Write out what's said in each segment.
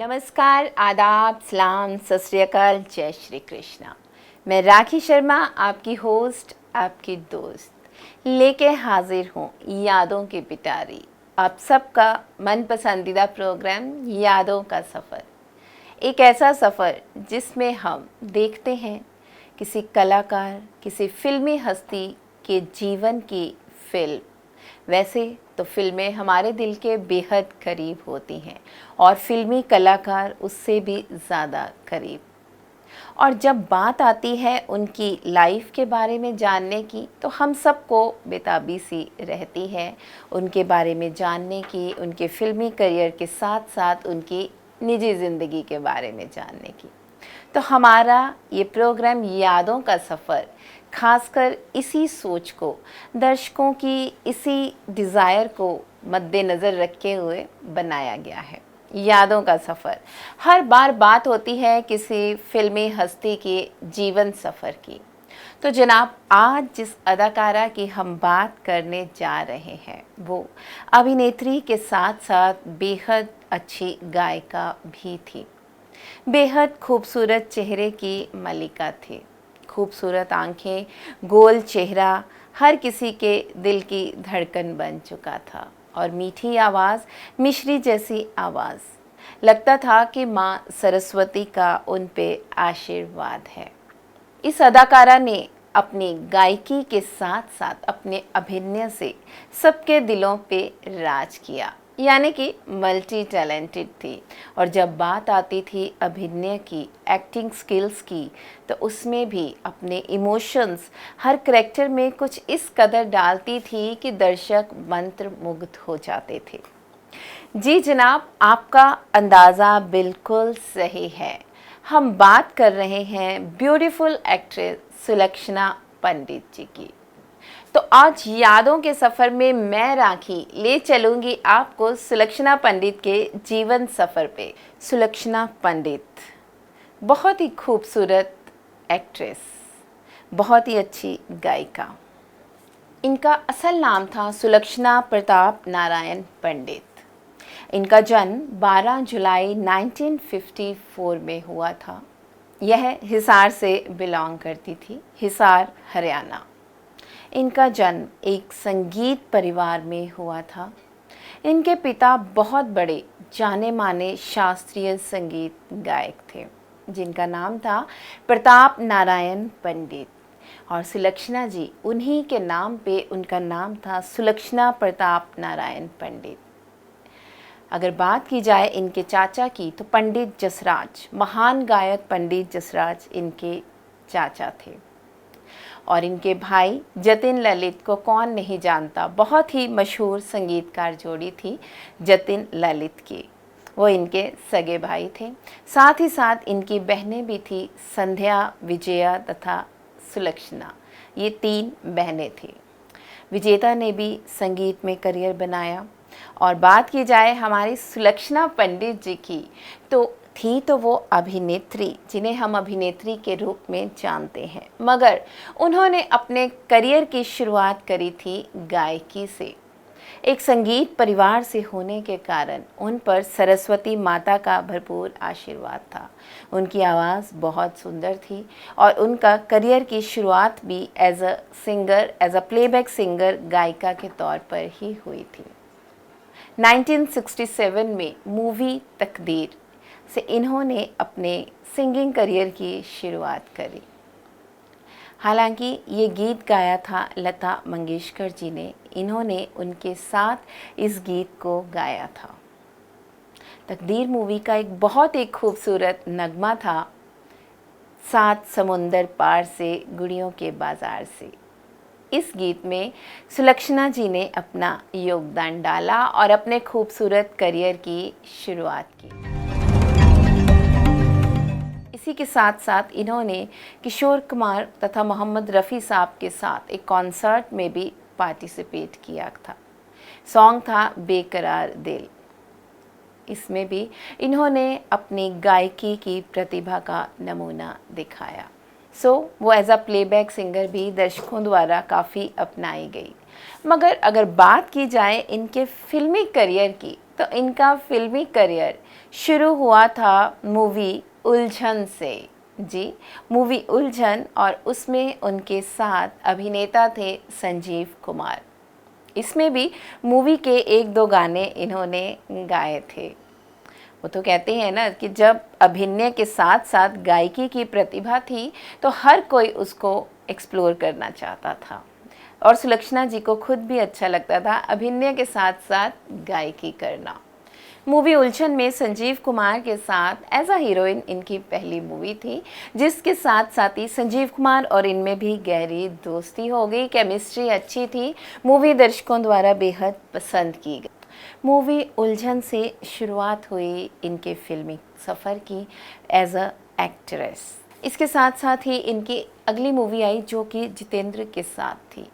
नमस्कार, आदाब, सलाम, सत श्री अकाल, जय श्री कृष्णा। मैं राखी शर्मा, आपकी होस्ट, आपकी दोस्त, लेके हाजिर हूँ यादों की पिटारी। आप सबका मन पसंदीदा प्रोग्राम यादों का सफ़र। एक ऐसा सफ़र जिसमें हम देखते हैं किसी कलाकार, किसी फिल्मी हस्ती के जीवन की फिल्म। वैसे तो फिल्में हमारे दिल के बेहद करीब होती हैं और फिल्मी कलाकार उससे भी ज़्यादा करीब। और जब बात आती है उनकी लाइफ के बारे में जानने की, तो हम सबको बेताबी सी रहती है उनके बारे में जानने की, उनके फिल्मी करियर के साथ साथ उनकी निजी ज़िंदगी के बारे में जानने की। तो हमारा ये प्रोग्राम यादों का सफ़र खासकर इसी सोच को, दर्शकों की इसी डिज़ायर को मद्देनज़र रखे हुए बनाया गया है। यादों का सफ़र, हर बार बात होती है किसी फिल्मी हस्ती के जीवन सफ़र की। तो जनाब, आज जिस अदाकारा की हम बात करने जा रहे हैं वो अभिनेत्री के साथ साथ बेहद अच्छी गायिका भी थी। बेहद खूबसूरत चेहरे की मलिका थी। खूबसूरत आंखें, गोल चेहरा हर किसी के दिल की धड़कन बन चुका था और मीठी आवाज़, मिश्री जैसी आवाज़। लगता था कि माँ सरस्वती का उन पे आशीर्वाद है। इस अदाकारा ने अपनी गायकी के साथ साथ अपने अभिनय से सबके दिलों पे राज किया, यानी कि मल्टी टैलेंटेड थी। और जब बात आती थी अभिनय की, एक्टिंग स्किल्स की, तो उसमें भी अपने इमोशंस हर करैक्टर में कुछ इस कदर डालती थी कि दर्शक मंत्रमुग्ध हो जाते थे। जी जनाब, आपका अंदाज़ा बिल्कुल सही है। हम बात कर रहे हैं ब्यूटीफुल एक्ट्रेस सुलक्षणा पंडित जी की। तो आज यादों के सफ़र में मैं राखी ले चलूँगी आपको सुलक्षणा पंडित के जीवन सफ़र पे। सुलक्षणा पंडित बहुत ही खूबसूरत एक्ट्रेस, बहुत ही अच्छी गायिका। इनका असल नाम था सुलक्षणा प्रताप नारायण पंडित। इनका जन्म 12 जुलाई 1954 में हुआ था। यह हिसार से बिलोंग करती थी, हिसार हरियाणा। इनका जन्म एक संगीत परिवार में हुआ था। इनके पिता बहुत बड़े जाने माने शास्त्रीय संगीत गायक थे जिनका नाम था प्रताप नारायण पंडित, और सुलक्षणा जी उन्हीं के नाम पे उनका नाम था सुलक्षणा प्रताप नारायण पंडित। अगर बात की जाए इनके चाचा की, तो पंडित जसराज, महान गायक पंडित जसराज इनके चाचा थे। और इनके भाई जतिन ललित को कौन नहीं जानता, बहुत ही मशहूर संगीतकार जोड़ी थी जतिन ललित की, वो इनके सगे भाई थे। साथ ही साथ इनकी बहनें भी थी, संध्या, विजया तथा सुलक्षणा। ये 3 बहनें थीं। विजेता ने भी संगीत में करियर बनाया। और बात की जाए हमारी सुलक्षणा पंडित जी की, तो वो अभिनेत्री, जिन्हें हम अभिनेत्री के रूप में जानते हैं, मगर उन्होंने अपने करियर की शुरुआत करी थी गायकी से। एक संगीत परिवार से होने के कारण उन पर सरस्वती माता का भरपूर आशीर्वाद था। उनकी आवाज़ बहुत सुंदर थी और उनका करियर की शुरुआत भी as a singer, as a playback singer, गायिका के तौर पर ही हुई थी। 1967 में मूवी तकदीर से इन्होंने अपने सिंगिंग करियर की शुरुआत करी। हालांकि ये गीत गाया था लता मंगेशकर जी ने, इन्होंने उनके साथ इस गीत को गाया था। तकदीर मूवी का एक बहुत ही खूबसूरत नगमा था, 7 समुंदर पार से गुड़ियों के बाज़ार से। इस गीत में सुलक्षणा जी ने अपना योगदान डाला और अपने खूबसूरत करियर की शुरुआत की। इसी के साथ साथ इन्होंने किशोर कुमार तथा मोहम्मद रफ़ी साहब के साथ एक कॉन्सर्ट में भी पार्टिसिपेट किया था। सॉन्ग था बेकरार दिल। इसमें भी इन्होंने अपनी गायकी की प्रतिभा का नमूना दिखाया। वो एज अ प्लेबैक सिंगर भी दर्शकों द्वारा काफ़ी अपनाई गई। मगर अगर बात की जाए इनके फिल्मी करियर की, तो इनका फिल्मी करियर शुरू हुआ था मूवी उलझन से। जी, मूवी उलझन, और उसमें उनके साथ अभिनेता थे संजीव कुमार। इसमें भी मूवी के एक दो गाने इन्होंने गाए थे। वो तो कहते हैं ना कि जब अभिनय के साथ साथ गायकी की प्रतिभा थी तो हर कोई उसको एक्सप्लोर करना चाहता था, और सुलक्षणा जी को खुद भी अच्छा लगता था अभिनय के साथ साथ गायकी करना। मूवी उलझन में संजीव कुमार के साथ एज अ हीरोइन इनकी पहली मूवी थी, जिसके साथ साथ ही संजीव कुमार और इनमें भी गहरी दोस्ती हो गई, केमिस्ट्री अच्छी थी। मूवी दर्शकों द्वारा बेहद पसंद की गई। मूवी उलझन से शुरुआत हुई इनके फिल्मी सफ़र की एज अ एक्ट्रेस। इसके साथ साथ ही इनकी अगली मूवी आई जो कि जितेंद्र के साथ थी।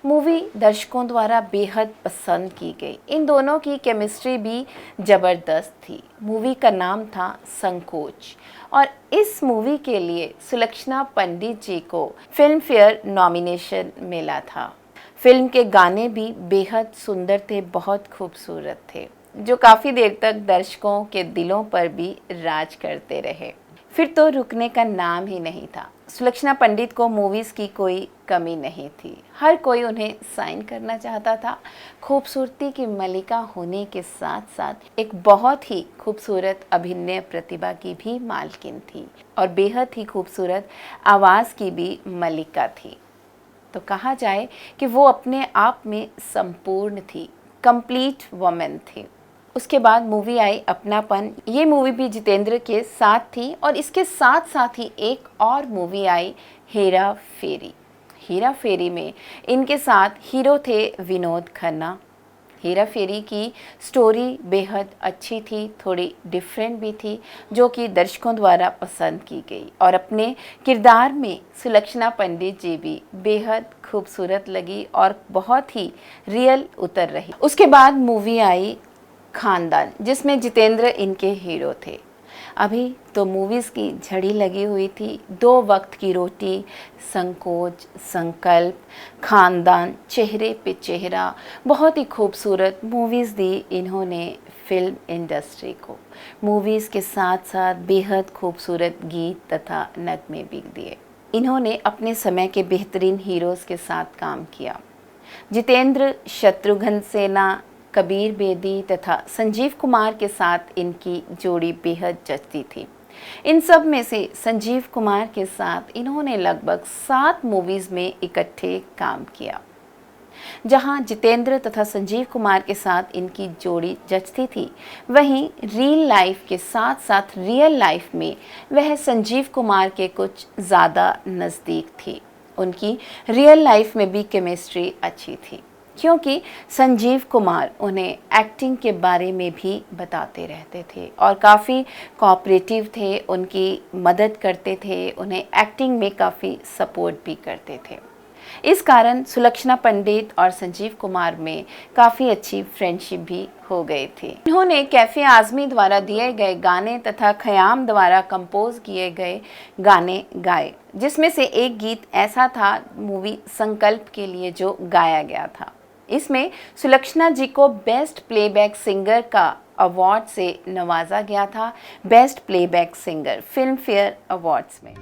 मूवी दर्शकों द्वारा बेहद पसंद की गई। इन दोनों की केमिस्ट्री भी ज़बरदस्त थी। मूवी का नाम था संकोच, और इस मूवी के लिए सुलक्षणा पंडित जी को फिल्म फेयर नॉमिनेशन मिला था। फिल्म के गाने भी बेहद सुंदर थे, बहुत खूबसूरत थे, जो काफ़ी देर तक दर्शकों के दिलों पर भी राज करते रहे। फिर तो रुकने का नाम ही नहीं था। सुलक्षणा पंडित को मूवीज़ की कोई कमी नहीं थी, हर कोई उन्हें साइन करना चाहता था। खूबसूरती की मलिका होने के साथ साथ एक बहुत ही खूबसूरत अभिनय प्रतिभा की भी मालकिन थी, और बेहद ही खूबसूरत आवाज़ की भी मलिका थी। तो कहा जाए कि वो अपने आप में संपूर्ण थी, कंप्लीट वुमन थी। उसके बाद मूवी आई अपनापन। ये मूवी भी जितेंद्र के साथ थी, और इसके साथ साथ ही एक और मूवी आई हेरा फेरी। हेरा फेरी में इनके साथ हीरो थे विनोद खन्ना। हेरा फेरी की स्टोरी बेहद अच्छी थी, थोड़ी डिफरेंट भी थी, जो कि दर्शकों द्वारा पसंद की गई, और अपने किरदार में सुलक्षणा पंडित जी भी बेहद खूबसूरत लगी और बहुत ही रियल उतर रही। उसके बाद मूवी आई खानदान, जिसमें जितेंद्र इनके हीरो थे। अभी तो मूवीज़ की झड़ी लगी हुई थी। दो वक्त की रोटी, संकोच, संकल्प, खानदान, चेहरे पे चेहरा, बहुत ही खूबसूरत मूवीज़ दी इन्होंने फिल्म इंडस्ट्री को। मूवीज़ के साथ साथ बेहद खूबसूरत गीत तथा नगमे भी दिए। इन्होंने अपने समय के बेहतरीन हीरोज़ के साथ काम किया। जितेंद्र, शत्रुघ्न सिन्हा, कबीर बेदी तथा संजीव कुमार के साथ इनकी जोड़ी बेहद जचती थी। इन सब में से संजीव कुमार के साथ इन्होंने लगभग 7 मूवीज़ में इकट्ठे काम किया। जहां जितेंद्र तथा संजीव कुमार के साथ इनकी जोड़ी जचती थी, वहीं रियल लाइफ के साथ साथ रियल लाइफ में वह संजीव कुमार के कुछ ज़्यादा नज़दीक थी। उनकी रियल लाइफ में भी केमिस्ट्री अच्छी थी, क्योंकि संजीव कुमार उन्हें एक्टिंग के बारे में भी बताते रहते थे और काफ़ी कोऑपरेटिव थे, उनकी मदद करते थे, उन्हें एक्टिंग में काफ़ी सपोर्ट भी करते थे। इस कारण सुलक्षणा पंडित और संजीव कुमार में काफ़ी अच्छी फ्रेंडशिप भी हो गई थी। इन्होंने कैफ़े आज़मी द्वारा दिए गए गाने तथा खयाम द्वारा कंपोज किए गए गाने गाए, जिसमें से एक गीत ऐसा था मूवी संकल्प के लिए जो गाया गया था। इसमें सुलक्षणा जी को बेस्ट प्लेबैक सिंगर का अवार्ड से नवाजा गया था, best playback singer film fair awards में।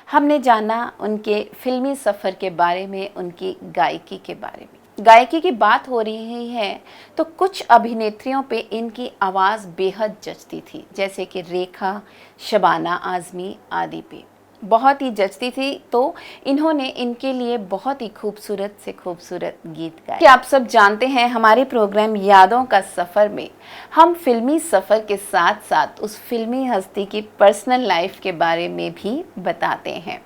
हमने जाना उनके फिल्मी सफ़र के बारे में, उनकी गायकी के बारे में। गायकी की बात हो रही है तो कुछ अभिनेत्रियों पे इनकी आवाज़ बेहद जचती थी, जैसे कि रेखा, शबाना आज़मी आदि पे बहुत ही जचती थी। तो इन्होंने इनके लिए बहुत ही खूबसूरत से खूबसूरत गीत गाए। कि आप सब जानते हैं हमारे प्रोग्राम यादों का सफ़र में हम फिल्मी सफ़र के साथ साथ उस फिल्मी हस्ती की पर्सनल लाइफ के बारे में भी बताते हैं।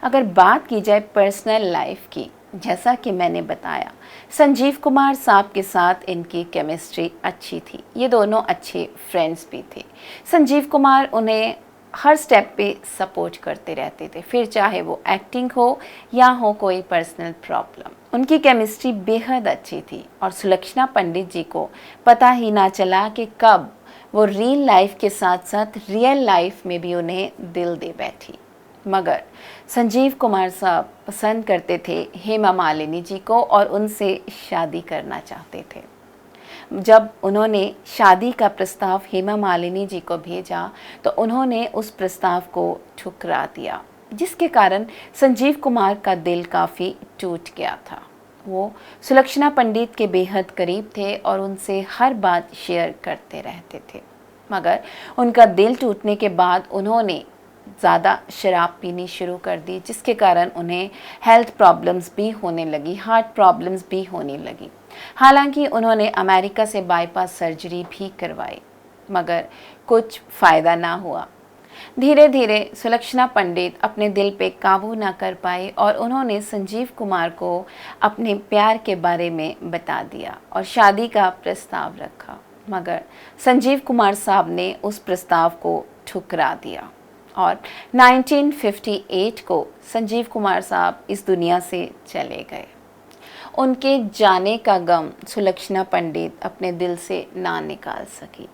अगर बात की जाए पर्सनल लाइफ की, जैसा कि मैंने बताया, संजीव कुमार साहब के साथ इनकी केमिस्ट्री अच्छी थी। ये दोनों अच्छे फ्रेंड्स भी थे। संजीव कुमार उन्हें हर स्टेप पे सपोर्ट करते रहते थे, फिर चाहे वो एक्टिंग हो या हो कोई पर्सनल प्रॉब्लम। उनकी केमिस्ट्री बेहद अच्छी थी और सुलक्षणा पंडित जी को पता ही ना चला कि कब वो रियल लाइफ के साथ साथ रियल लाइफ में भी उन्हें दिल दे बैठी। मगर संजीव कुमार साहब पसंद करते थे हेमा मालिनी जी को और उनसे शादी करना चाहते थे। जब उन्होंने शादी का प्रस्ताव हेमा मालिनी जी को भेजा तो उन्होंने उस प्रस्ताव को ठुकरा दिया, जिसके कारण संजीव कुमार का दिल काफ़ी टूट गया था। वो सुलक्षणा पंडित के बेहद करीब थे और उनसे हर बात शेयर करते रहते थे, मगर उनका दिल टूटने के बाद उन्होंने ज़्यादा शराब पीनी शुरू कर दी, जिसके कारण उन्हें हेल्थ प्रॉब्लम्स भी होने लगी, हार्ट प्रॉब्लम्स भी होने लगी। हालांकि उन्होंने अमेरिका से बाईपास सर्जरी भी करवाई, मगर कुछ फ़ायदा ना हुआ। धीरे धीरे सुलक्षणा पंडित अपने दिल पे काबू ना कर पाए और उन्होंने संजीव कुमार को अपने प्यार के बारे में बता दिया और शादी का प्रस्ताव रखा, मगर संजीव कुमार साहब ने उस प्रस्ताव को ठुकरा दिया और 1958 को संजीव कुमार साहब इस दुनिया से चले गए। उनके जाने का गम सुलक्षणा पंडित अपने दिल से ना निकाल सकी।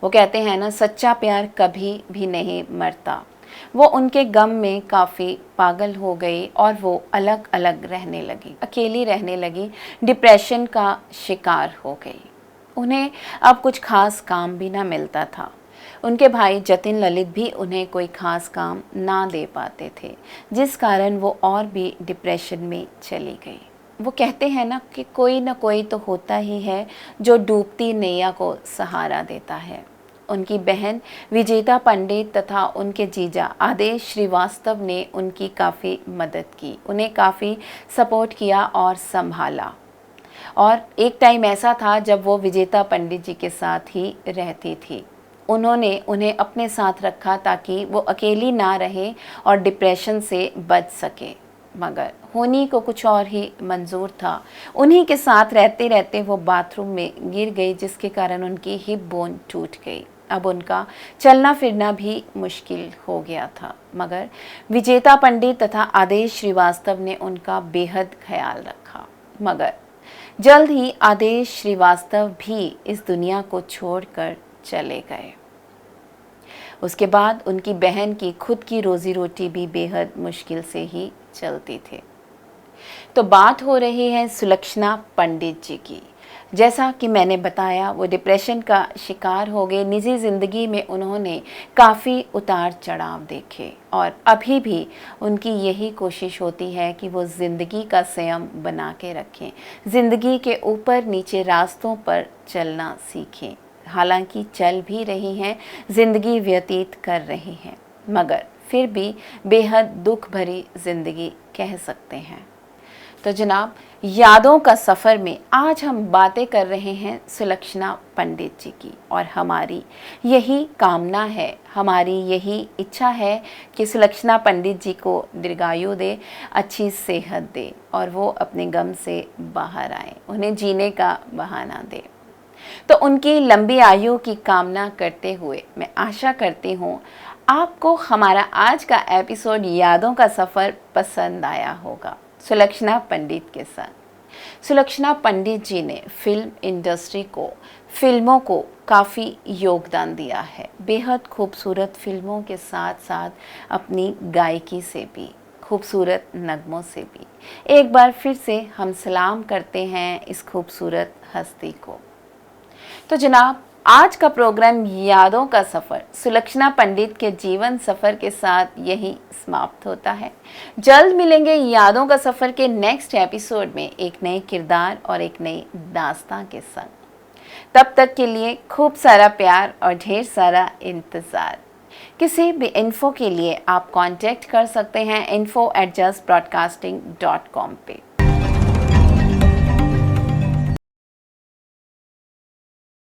वो कहते हैं ना, सच्चा प्यार कभी भी नहीं मरता। वो उनके गम में काफ़ी पागल हो गई और वो अलग अलग रहने लगी, अकेली रहने लगी, डिप्रेशन का शिकार हो गई। उन्हें अब कुछ खास काम भी ना मिलता था। उनके भाई जतिन ललित भी उन्हें कोई खास काम ना दे पाते थे, जिस कारण वो और भी डिप्रेशन में चली गई। वो कहते हैं ना कि कोई ना कोई तो होता ही है जो डूबती नैया को सहारा देता है। उनकी बहन विजेता पंडित तथा उनके जीजा आदेश श्रीवास्तव ने उनकी काफ़ी मदद की, उन्हें काफ़ी सपोर्ट किया और संभाला। और एक टाइम ऐसा था जब वो विजेता पंडित जी के साथ ही रहती थी। उन्होंने उन्हें अपने साथ रखा ताकि वो अकेली ना रहे और डिप्रेशन से बच सके, मगर होनी को कुछ और ही मंजूर था। उन्हीं के साथ रहते रहते वो बाथरूम में गिर गई, जिसके कारण उनकी हिप बोन टूट गई। अब उनका चलना फिरना भी मुश्किल हो गया था, मगर विजेता पंडित तथा आदेश श्रीवास्तव ने उनका बेहद ख्याल रखा। मगर जल्द ही आदेश श्रीवास्तव भी इस दुनिया को छोड़कर चले गए। उसके बाद उनकी बहन की खुद की रोजी रोटी भी बेहद मुश्किल से ही चलती थी। तो बात हो रही है सुलक्षणा पंडित जी की। जैसा कि मैंने बताया, वो डिप्रेशन का शिकार हो गए। निजी ज़िंदगी में उन्होंने काफ़ी उतार चढ़ाव देखे और अभी भी उनकी यही कोशिश होती है कि वो ज़िंदगी का संयम बना के रखें, ज़िंदगी के ऊपर नीचे रास्तों पर चलना सीखें। हालांकि चल भी रही हैं, ज़िंदगी व्यतीत कर रही हैं, मगर फिर भी बेहद दुख भरी ज़िंदगी कह सकते हैं। तो जनाब, यादों का सफ़र में आज हम बातें कर रहे हैं सुलक्षणा पंडित जी की, और हमारी यही कामना है, हमारी यही इच्छा है कि सुलक्षणा पंडित जी को दीर्घायु दे, अच्छी सेहत दे और वो अपने गम से बाहर आए, उन्हें जीने का बहाना दे। तो उनकी लंबी आयु की कामना करते हुए मैं आशा करती हूँ आपको हमारा आज का एपिसोड यादों का सफ़र पसंद आया होगा सुलक्षणा पंडित के साथ। सुलक्षणा पंडित जी ने फिल्म इंडस्ट्री को, फिल्मों को काफ़ी योगदान दिया है, बेहद खूबसूरत फिल्मों के साथ साथ अपनी गायकी से भी, खूबसूरत नगमों से भी। एक बार फिर से हम सलाम करते हैं इस खूबसूरत हस्ती को। तो जनाब, आज का प्रोग्राम यादों का सफ़र सुलक्षणा पंडित के जीवन सफ़र के साथ यही समाप्त होता है। जल्द मिलेंगे यादों का सफ़र के नेक्स्ट एपिसोड में एक नए किरदार और एक नई दास्तां के संग। तब तक के लिए खूब सारा प्यार और ढेर सारा इंतज़ार। किसी भी इन्फो के लिए आप कांटेक्ट कर सकते हैं info@justbroadcasting.com पे।